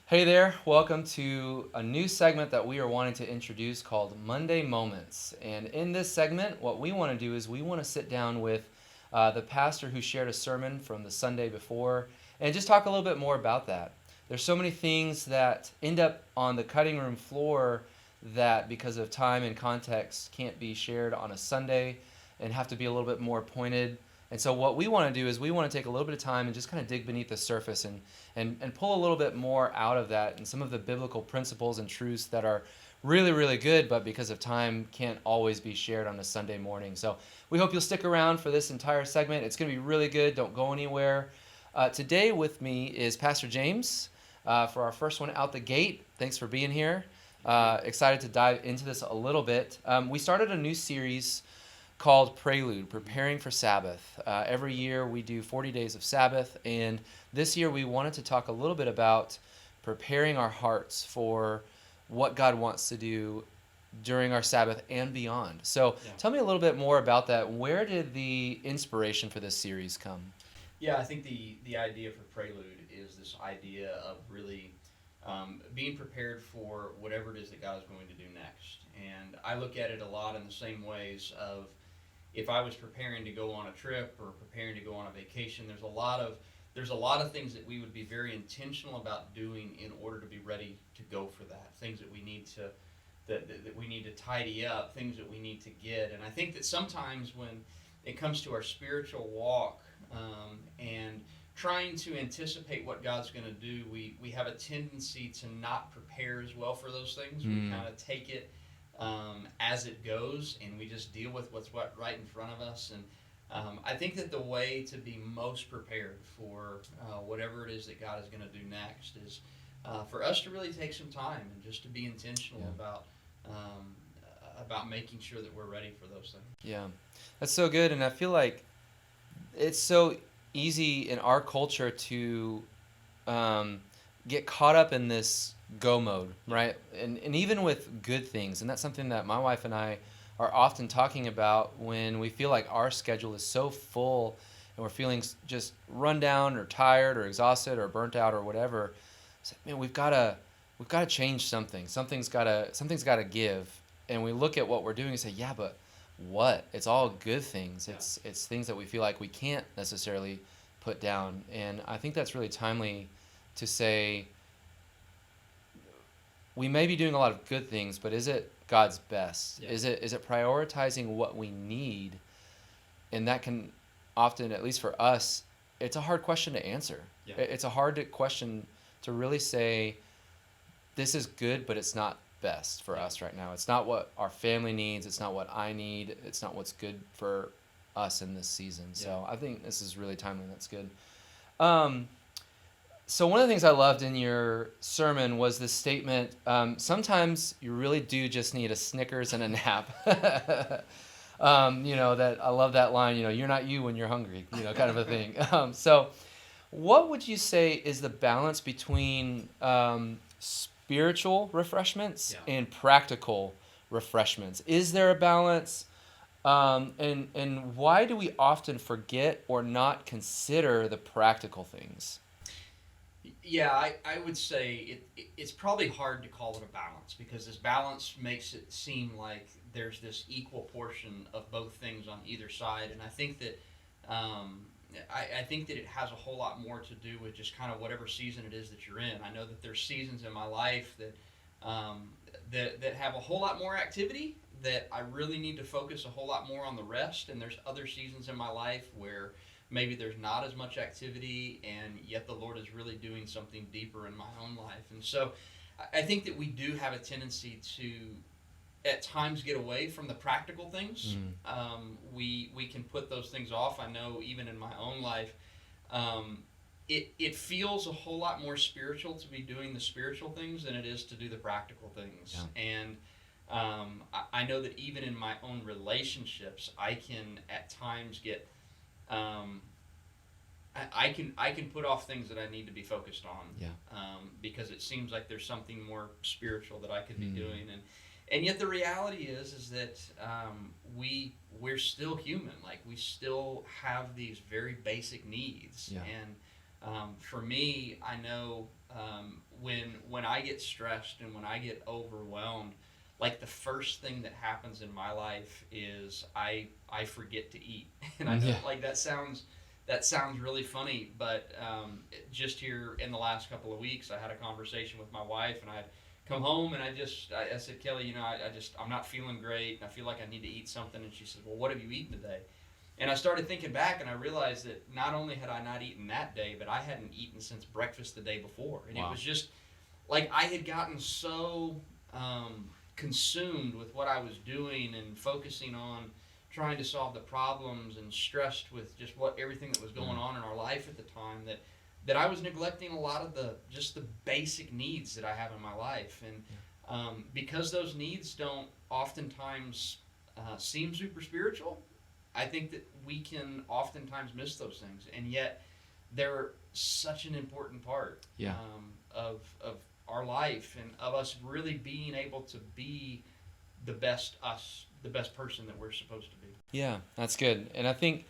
Hey there, welcome to a new segment that we are wanting to introduce called Monday Moments. And in this segment, what we want to do is we want to sit down with the pastor who shared a sermon from the Sunday before and just talk a little bit more about that. There's so many things that end up on the cutting room floor that, because of time and context, can't be shared on a Sunday and have to be a little bit more pointed. And so what we want to do is we want to take a little bit of time and just kind of dig beneath the surface and pull a little bit more out of that and some of the biblical principles and truths that are really, really good, but because of time can't always be shared on a Sunday morning. So we hope you'll stick around for this entire segment. It's going to be really good. Don't go anywhere. Today with me is Pastor James for our first one out the gate. Thanks for being here. Excited to dive into this a little bit. We started a new series called Prelude, Preparing for Sabbath. Every year we do 40 days of Sabbath, and this year we wanted to talk a little bit about preparing our hearts for what God wants to do during our Sabbath and beyond. So tell me a little bit more about that. Where did the inspiration for this series come? Yeah, I think the idea for Prelude is this idea of really being prepared for whatever it is that God is going to do next. And I look at it a lot in the same ways of if I was preparing to go on a trip or preparing to go on a vacation. There's a lot of things that we would be very intentional about doing in order to be ready to go for that. Things that we need to that we need to tidy up, things that we need to get. And I think that sometimes when it comes to our spiritual walk and trying to anticipate what God's going to do, we have a tendency to not prepare as well for those things. We kind of take it as it goes, and we just deal with what's right in front of us. And I think that the way to be most prepared for whatever it is that God is going to do next is for us to really take some time and just to be intentional about making sure that we're ready for those things. Yeah, that's so good. And I feel like it's so easy in our culture to get caught up in this go mode, right? And even with good things. And that's something that my wife and I are often talking about when we feel like our schedule is so full and we're feeling just run down or tired or exhausted or burnt out or whatever. It's like, man, we've got to change something. Something's got to give. And we look at what we're doing and say, yeah, but what? It's all good things. Yeah. It's things that we feel like we can't necessarily put down. And I think that's really timely to say we may be doing a lot of good things, but is it God's best? Yeah. Is it prioritizing what we need? And that can often, at least for us, it's a hard question to answer. Yeah. It's a hard question to really say this is good, but it's not best for us right now. It's not what our family needs. It's not what I need. It's not what's good for us in this season. So I think this is really timely. That's good. Um, so one of the things I loved in your sermon was this statement. Sometimes you really do just need a Snickers and a nap. That I love that line. You're not you when you're hungry. Kind of a thing. So, what would you say is the balance between spiritual refreshments Yeah. and practical refreshments? Is there a balance? And why do we often forget or not consider the practical things? Yeah, I would say it's probably hard to call it a balance because this balance makes it seem like there's this equal portion of both things on either side, and I think that um, I think that it has a whole lot more to do with just kind of whatever season it is that you're in. I know that there's seasons in my life um, that have a whole lot more activity that I really need to focus a whole lot more on the rest, and there's other seasons in my life where maybe there's not as much activity, and yet the Lord is really doing something deeper in my own life. And so I think that we do have a tendency to, at times, get away from the practical things. We can put those things off. I know even in my own life, it feels a whole lot more spiritual to be doing the spiritual things than it is to do the practical things. Yeah. And I know that even in my own relationships, I can at times get um, I can put off things that I need to be focused on. Yeah. Because it seems like there's something more spiritual that I could be Mm. doing, and yet the reality is that we're still human. Like we still have these very basic needs, Yeah. and For me, I know when I get stressed and when I get overwhelmed, like the first thing that happens in my life is I forget to eat, and I know Yeah. like that sounds really funny, but just here in the last couple of weeks, I had a conversation with my wife, and I come home and I said, Kelly, I'm not feeling great, and I feel like I need to eat something, and she said, well, what have you eaten today? And I started thinking back, and I realized that not only had I not eaten that day, but I hadn't eaten since breakfast the day before, and it Wow. was just like I had gotten so consumed with what I was doing and focusing on trying to solve the problems and stressed with just what everything that was going Mm. on in our life at the time that I was neglecting a lot of the just the basic needs that I have in my life, and because those needs don't oftentimes seem super spiritual, I think that we can oftentimes miss those things, and yet they're such an important part Yeah. of our life and of us really being able to be the best person that we're supposed to be. Yeah, that's good. And I think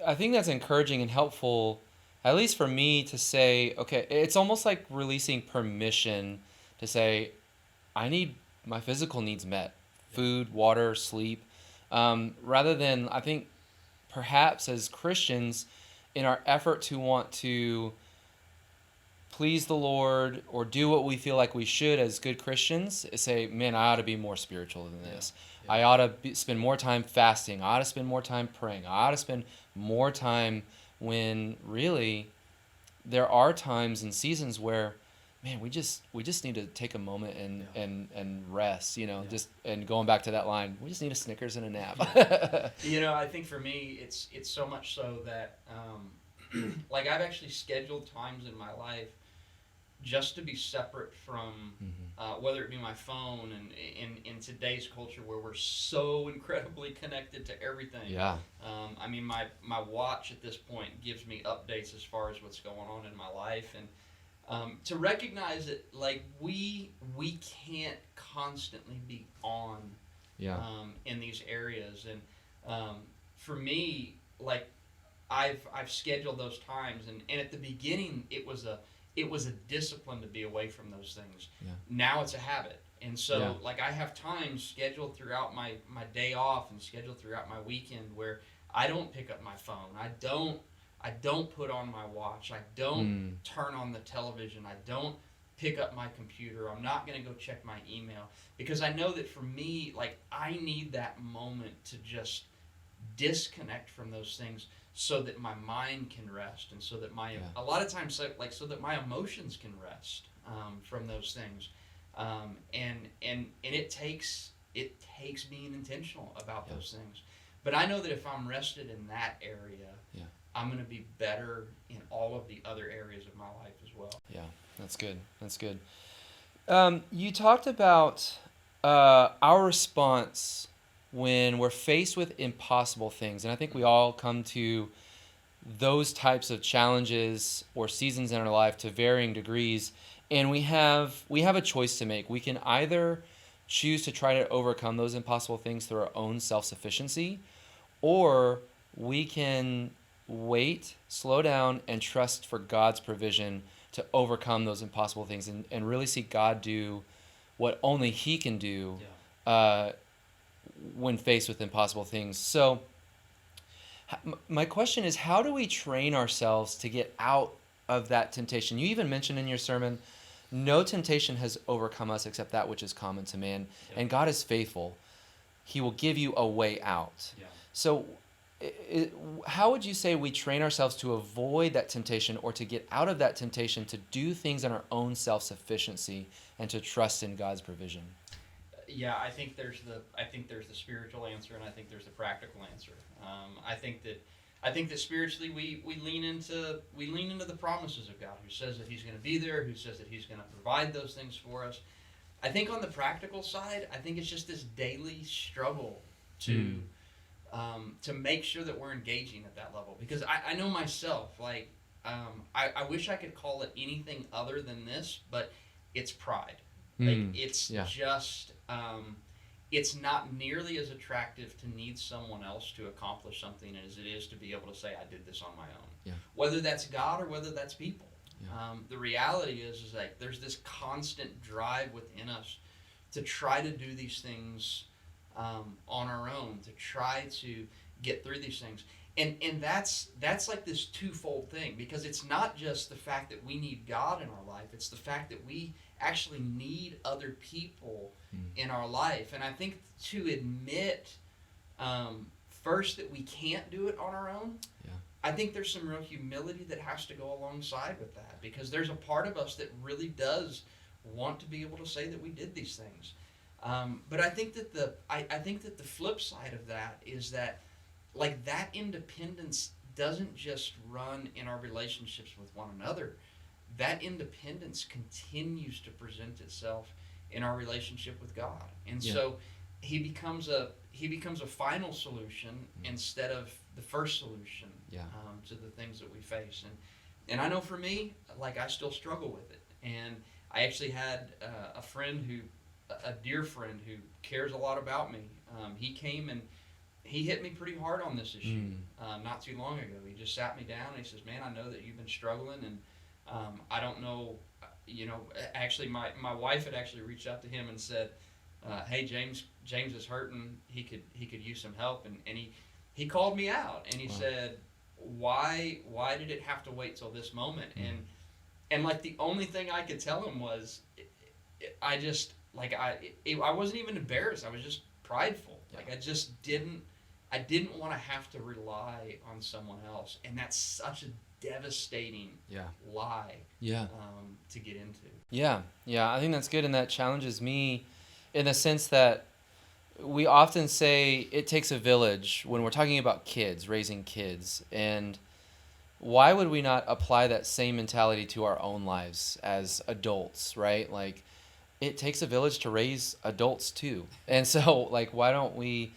that's encouraging and helpful, at least for me, to say, okay, it's almost like releasing permission to say, I need my physical needs met, Yeah. food, water, sleep, rather than, I think, perhaps as Christians, in our effort to want to please the Lord or do what we feel like we should as good Christians, say, man, I ought to be more spiritual than Yeah. this. Yeah. I ought to spend more time fasting. I ought to spend more time praying. I ought to spend more time, when really there are times and seasons where, man, we just need to take a moment and Yeah. and rest, Yeah. just, and going back to that line, we just need a Snickers and a Yeah. nap. I think for me, it's so much so that like I've actually scheduled times in my life just to be separate from Mhm. whether it be my phone and in today's culture where we're so incredibly connected to everything. Yeah. I mean, my watch at this point gives me updates as far as what's going on in my life, and to recognize that like we can't constantly be on Yeah. in these areas, and for me, like I've scheduled those times, and at the beginning it was a discipline to be away from those things. Yeah. Now it's a habit. And so Yeah. like I have times scheduled throughout my day off and scheduled throughout my weekend where I don't pick up my phone. I don't put on my watch. I don't Mm. turn on the television. I don't pick up my computer. I'm not going to go check my email because I know that for me, like I need that moment to just disconnect from those things so that my mind can rest and so that my Yeah. a lot of times so that my emotions can rest from those things, and it takes being intentional about Yeah. those things, but I know that if I'm rested in that area, Yeah. I'm going to be better in all of the other areas of my life as well. Yeah. That's good. That's good. You talked about our response when we're faced with impossible things, and I think we all come to those types of challenges or seasons in our life to varying degrees, and we have a choice to make. We can either choose to try to overcome those impossible things through our own self-sufficiency, or we can wait, slow down, and trust for God's provision to overcome those impossible things, and really see God do what only He can do Yeah. uh, when faced with impossible things. So, my question is, how do we train ourselves to get out of that temptation? You even mentioned in your sermon, no temptation has overcome us except that which is common to man, Yeah. and God is faithful. He will give you a way out. Yeah. So, how would you say we train ourselves to avoid that temptation, or to get out of that temptation, to do things in our own self-sufficiency and to trust in God's provision? Yeah, I think there's the spiritual answer, and I think there's the practical answer. I think that spiritually we lean into the promises of God, who says that He's going to be there, who says that He's going to provide those things for us. I think on the practical side, I think it's just this daily struggle to make sure that we're engaging at that level, because I know myself, like I wish I could call it anything other than this, but it's pride. Like it's Yeah. just it's not nearly as attractive to need someone else to accomplish something as it is to be able to say I did this on my own. Yeah. whether that's God or whether that's people. Yeah. The reality is like there's this constant drive within us to try to do these things on our own, to try to get through these things. And that's like this twofold thing, because it's not just the fact that we need God in our life, it's the fact that we actually need other people in our life. And I think to admit first that we can't do it on our own, Yeah. I think there's some real humility that has to go alongside with that, because there's a part of us that really does want to be able to say that we did these things. But I think that I think that the flip side of that is that, like, that independence doesn't just run in our relationships with one another. That independence continues to present itself in our relationship with God. And Yeah. so he becomes a final solution instead of the first solution Yeah. to the things that we face. And I know for me, like, I still struggle with it. And I actually had a dear friend who cares a lot about me. He came and he hit me pretty hard on this issue not too long ago. He just sat me down and he says, "Man, I know that you've been struggling, and I don't know, actually my wife had actually reached out to him and said, hey, James is hurting. He could use some help." And he called me out and he Wow. said, why did it have to wait till this moment? And like, the only thing I could tell him was, I just, like, I wasn't even embarrassed. I was just prideful. Yeah. Like, I didn't want to have to rely on someone else, and that's such a devastating Yeah. lie Yeah. to get into. Yeah. Yeah. I think that's good, and that challenges me in the sense that we often say it takes a village when we're talking about kids, raising kids. And why would we not apply that same mentality to our own lives as adults, right? Like, it takes a village to raise adults too. And so, like, why don't we,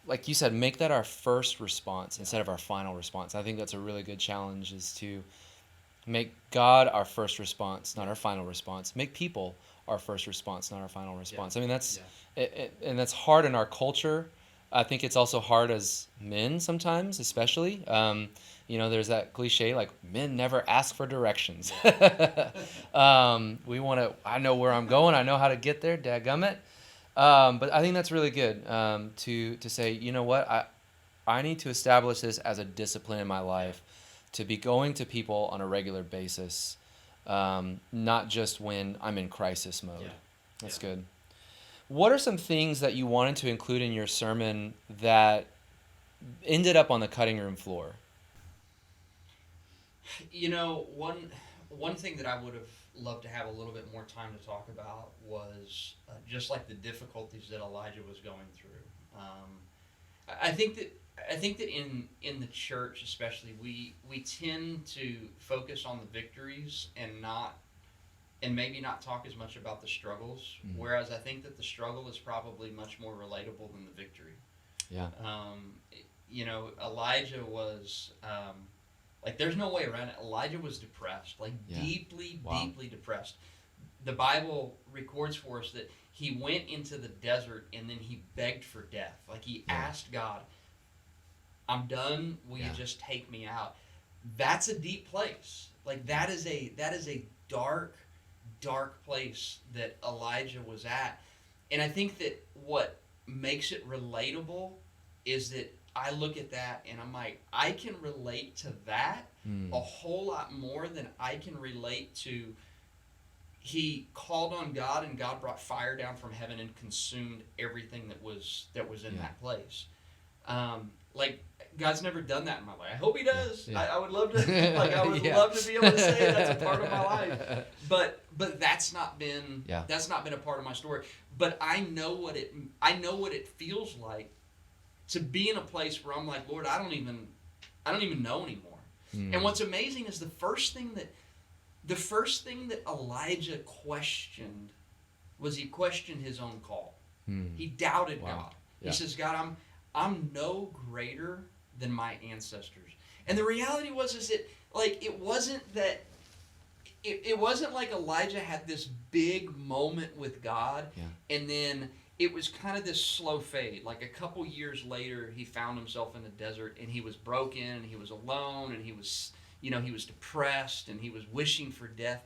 like you said, make that our first response instead of our final response? I think that's a really good challenge, is to make God our first response, not our final response. Make people our first response, not our final response. I mean, that's and that's hard in our culture. I think it's also hard as men sometimes, especially. There's that cliche, like, men never ask for directions. We want to, I know where I'm going, I know how to get there, dadgummit. But I think that's really good, to say, you know what, I need to establish this as a discipline in my life, to be going to people on a regular basis, not just when I'm in crisis mode. Yeah. That's good. What are some things that you wanted to include in your sermon that ended up on the cutting room floor? One thing that I would have loved to have a little bit more time to talk about was just like the difficulties that Elijah was going through. I think that in the church especially, we tend to focus on the victories and maybe not talk as much about the struggles. Whereas I think that the struggle is probably much more relatable than the victory. Yeah. Elijah was, like, there's no way around it. Elijah was depressed, like, deeply depressed. The Bible records for us that he went into the desert and then he begged for death. Like, he asked God, "I'm done. Will you just take me out?" That's a deep place. Like, that is a dark place that Elijah was at. And I think that what makes it relatable is that I look at that and I'm like, I can relate to that a whole lot more than I can relate to, he called on God and God brought fire down from heaven and consumed everything that was in that place. Like, God's never done that in my life. I hope he does. Yeah. I would love to, like, I would love to be able to say that's a part of my life. But that's not been a part of my story. But I know what it feels like to be in a place where I'm like, Lord, I don't even know anymore. And what's amazing is the first thing that Elijah questioned was, he questioned his own call. He doubted God. He says, "God, I'm no greater than my ancestors." And the reality was is that, like, it wasn't like Elijah had this big moment with God and then it was kind of this slow fade. Like a couple years later, he found himself in the desert, and he was broken, and he was alone, and he was, he was depressed, and he was wishing for death.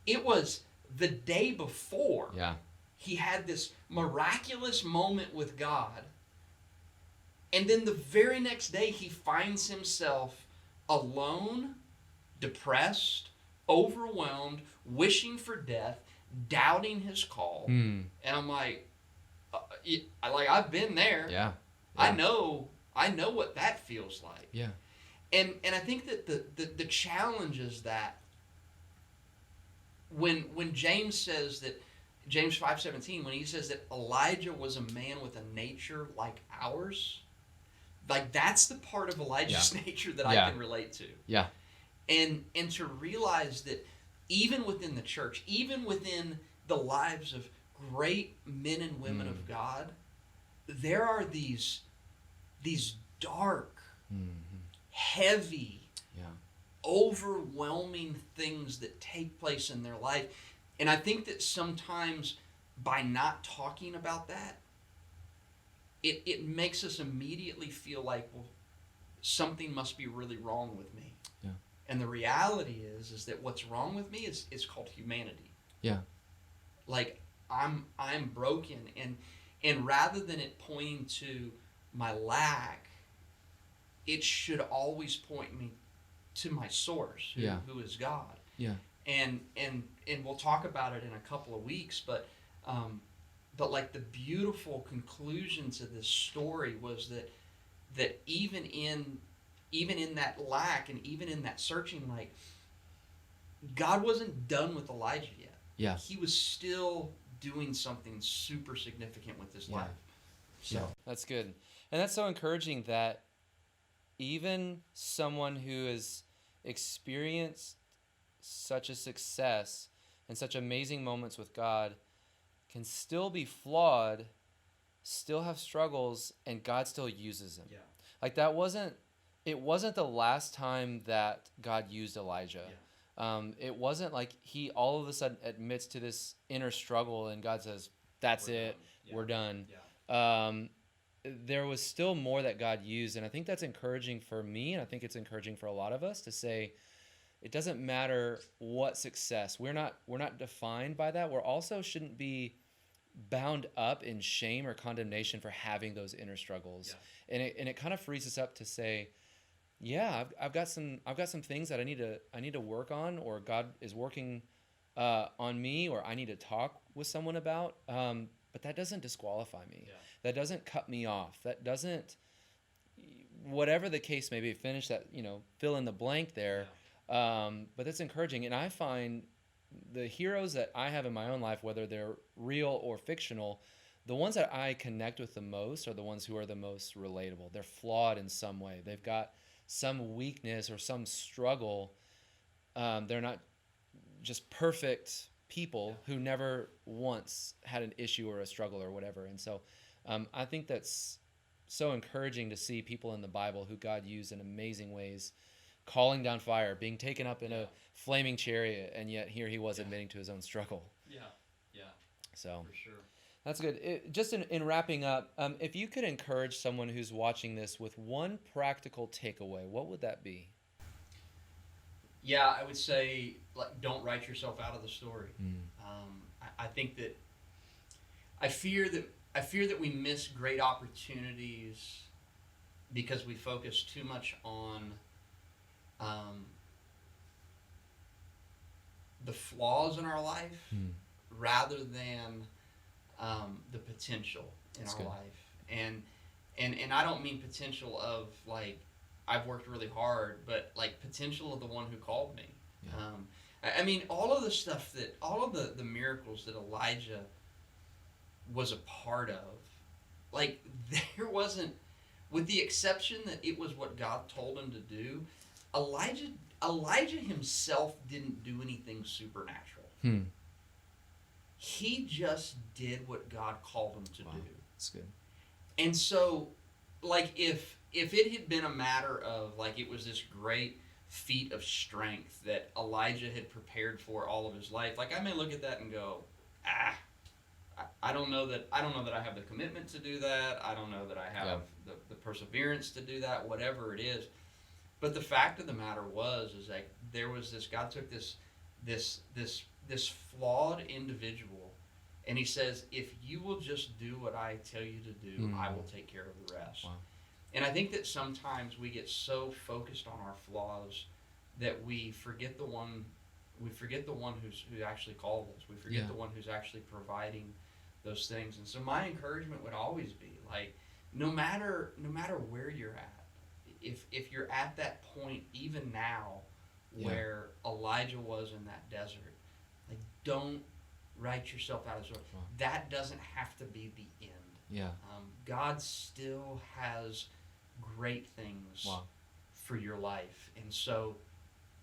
It was the day before Yeah. he had this miraculous moment with God, and then the very next day he finds himself alone, depressed, overwhelmed, wishing for death, doubting his call. Hmm. And I'm like, I've been there. Yeah. I know what that feels like. Yeah. And I think that the challenge is that when James says that, James 5:17, when he says that Elijah was a man with a nature like ours, like that's the part of Elijah's nature that I can relate to. Yeah. And to realize that even within the church, even within the lives of great men and women of God, there are these dark, heavy, overwhelming things that take place in their life. And I think that sometimes by not talking about that, it makes us immediately feel like, well, something must be really wrong with me. Yeah. And the reality is that what's wrong with me is called humanity. Yeah. Like I'm broken, and rather than it pointing to my lack, it should always point me to my source, who is God. Yeah. And we'll talk about it in a couple of weeks, but like the beautiful conclusion to this story was that even in that lack and even in that searching, like God wasn't done with Elijah yet. Yeah. He was still doing something super significant with his life. So that's good. And that's so encouraging that even someone who has experienced such a success and such amazing moments with God can still be flawed, still have struggles, and God still uses him. Yeah. Like it wasn't the last time that God used Elijah. Yeah. It wasn't like he all of a sudden admits to this inner struggle and God says, that's it, we're done. Yeah. There was still more that God used, and I think that's encouraging for me, and I think it's encouraging for a lot of us to say, it doesn't matter what success. We're not defined by that. We're also shouldn't be bound up in shame or condemnation for having those inner struggles. Yeah. And it kind of frees us up to say, yeah, I've got some things that I need to work on, or God is working on me, or I need to talk with someone about. But that doesn't disqualify me. Yeah. That doesn't cut me off. That doesn't, whatever the case may be, finish that, fill in the blank there. Yeah. But that's encouraging. And I find the heroes that I have in my own life, whether they're real or fictional, the ones that I connect with the most are the ones who are the most relatable. They're flawed in some way. They've got some weakness or some struggle. They're not just perfect people who never once had an issue or a struggle or whatever. And so I think that's so encouraging to see people in the Bible who God used in amazing ways, calling down fire, being taken up in a flaming chariot, and yet here he was admitting to his own struggle. Yeah. So for sure. That's good. Just in wrapping up, if you could encourage someone who's watching this with one practical takeaway, what would that be? Yeah, I would say, like, don't write yourself out of the story. I think that I fear that we miss great opportunities because we focus too much on the flaws in our life rather than the potential in That's our good. life. And I don't mean potential of like I've worked really hard, but like potential of the one who called me. Yeah. I mean, all of the miracles that Elijah was a part of, like there wasn't, with the exception that it was what God told him to do, Elijah himself didn't do anything supernatural. He just did what God called him to do. That's good. And so, like, if it had been a matter of, like, it was this great feat of strength that Elijah had prepared for all of his life, like, I may look at that and go, I don't know that I have the commitment to do that. I don't know that I have the perseverance to do that. Whatever it is, but the fact of the matter is that there was this God took this flawed individual, and he says, if you will just do what I tell you to do, I will take care of the rest. Wow. And I think that sometimes we get so focused on our flaws that we forget the one who actually called us. We forget Yeah. the one who's actually providing those things. And so my encouragement would always be like, no matter where you're at, if you're at that point even now where Elijah was in that desert, like, don't write yourself out as well. Wow. That doesn't have to be the end. Yeah. God still has great things Wow. for your life, and so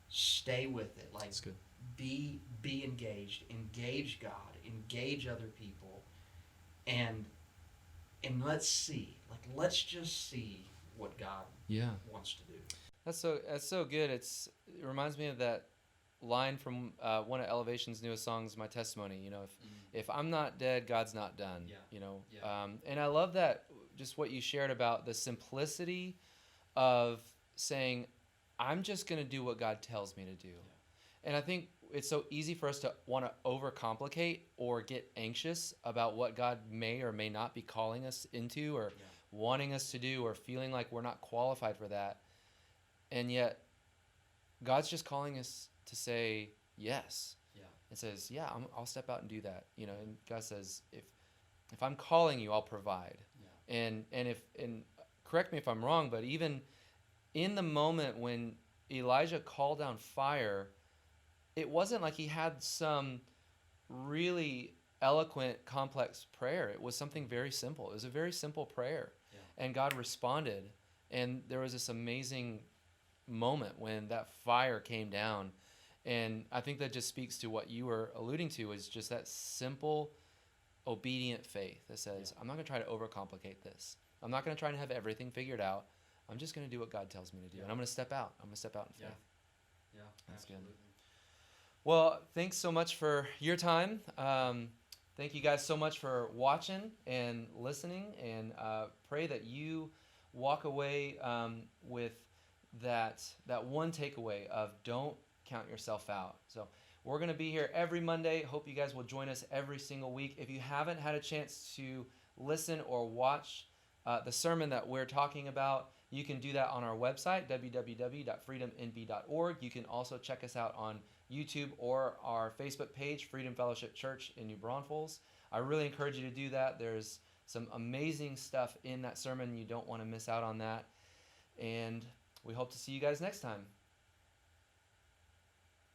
stay with it. Like, That's good. be engage God, engage other people, and let's just see what God wants to do. That's so good. It reminds me of that line from one of Elevation's newest songs, "My Testimony." You know, if I'm not dead, God's not done. Yeah. You know, Yeah. and I love that, just what you shared about the simplicity of saying, "I'm just going to do what God tells me to do." And I think it's so easy for us to want to overcomplicate or get anxious about what God may or may not be calling us into, or wanting us to do, or feeling like we're not qualified for that. And yet, God's just calling us to say yes. Yeah. And says, "Yeah, I'll step out and do that." You know, and God says, if I'm calling you, I'll provide. Yeah. And correct me if I'm wrong, but even in the moment when Elijah called down fire, it wasn't like he had some really eloquent, complex prayer. It was something very simple. It was a very simple prayer. Yeah. And God responded. And there was this amazing moment when that fire came down. And I think that just speaks to what you were alluding to, is just that simple, obedient faith that says, I'm not going to try to overcomplicate this. I'm not going to try to have everything figured out. I'm just going to do what God tells me to do. And I'm going to step out. I'm going to step out in faith. Yeah. That's absolutely. good. Well, thanks so much for your time. Thank you guys so much for watching and listening, and pray that you walk away with that one takeaway of don't count yourself out. So we're going to be here every Monday. Hope you guys will join us every single week. If you haven't had a chance to listen or watch the sermon that we're talking about, you can do that on our website, www.freedomnb.org. You can also check us out on YouTube or our Facebook page, Freedom Fellowship Church in New Braunfels. I really encourage you to do that. There's some amazing stuff in that sermon. You don't want to miss out on that. And we hope to see you guys next time.